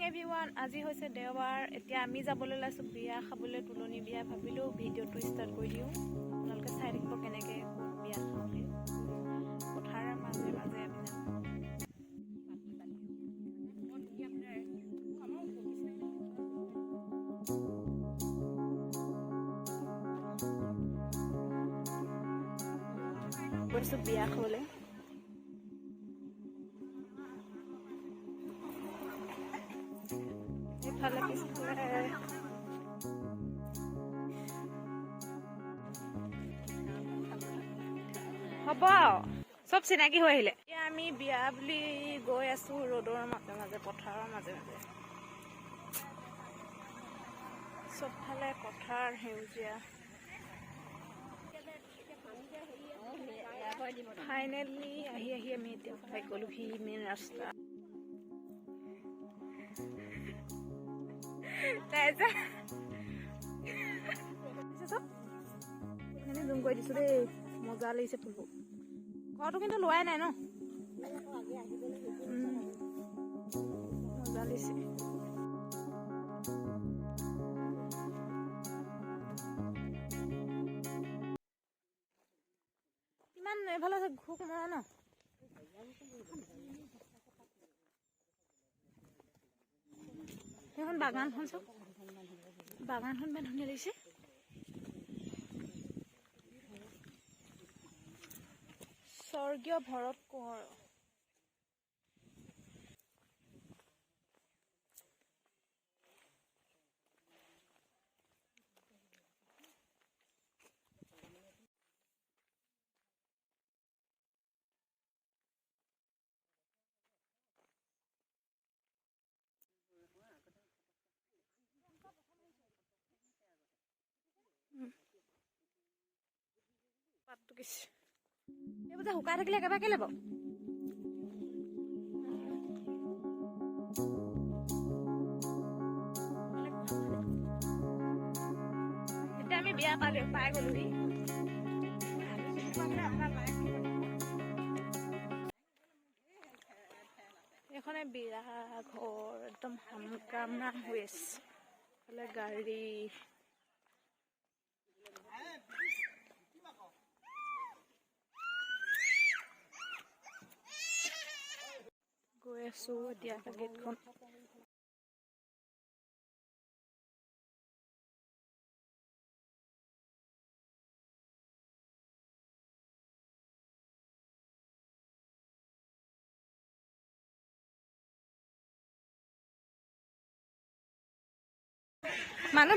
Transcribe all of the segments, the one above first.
Everyone, আজি হৈছে দেওবাৰ। এতিয়া আমি যাবলৈ ওলাইছোঁ বিয়া খাবলৈ, তুলনি বিয়া। ভাবিলোঁ ভিডিঅ'টো ষ্টাৰ্ট কৰি দিওঁ, আপোনালোকে চাই থাকিব কেনেকৈ বিয়া খাওঁগৈ। পথাৰৰ মাজে মাজে আমি যাম। গৈছোঁ বিয়া খাবলৈ। এইফালে পিছফালে হ'ব, চব চিনাকি হৈ আহিলে। এতিয়া আমি বিয়া বুলি গৈ আছো ৰ'দৰ মাজে মাজে, পথাৰৰ মাজে মাজে। চবফালে পথাৰ সেউজীয়া। ফাইনেলি আহি আমি এতিয়া পাই গ'লোহি মেইন ৰাস্তা। জুম কৰি দিছো দেই, মজা লাগিছে ফুলবোৰ। ঘৰটো কিন্তু লোৱাই নাই ন, মজা লাগিছে। ইমান এফালে ঘোক মৰা ন, সেইখন বাগানখন চাওক, বাগানখন ইমান ধুনীয়া লাগিছে। স্বৰ্গীয় ভৰত কোঁৱৰ। পাতটো কিছু এইবোৰ যে শুকাই থাকিলে একেবাৰে কেলে বাৰু? এতিয়া আমি বিয়া পাই গ'লোহি। এইখনে বিয়া ঘৰ, একদম সামকামৰা হৈ আছে। এইফালে গাড়ী, গৈ আছো এতিয়া গেটখন। মানুহ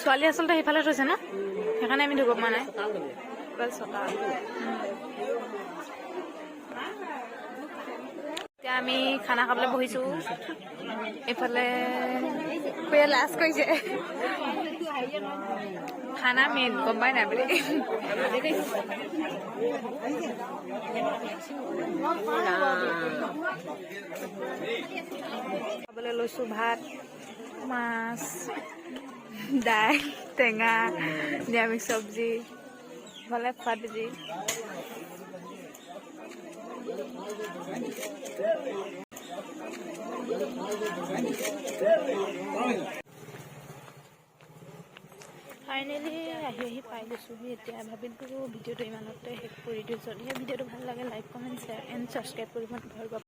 ছোৱালী আচলতে সেইফালে থৈছে ন, সেইকাৰণে আমি ধুব পৰা নাই। এতিয়া আমি খানা খাবলৈ বহিছো। এইফালে লাজ কৰিছে, খানা মেইন, গম পাই নাই বুলি। খাবলৈ লৈছো ভাত, মাছ, দাইল, টেঙা, নিৰামিষ চব্জি, ইফালে খোৱাত ভাজি। ফাইনেলি আহি পাই গৈছোঁহি। এতিয়া ভাবিলোঁ ভিডিঅ'টো ইমানতে শেষ কৰি দিওঁ। যদিহে ভিডিঅ'টো ভাল লাগে like, comment, share and subscribe কৰিব নাপাহৰিব।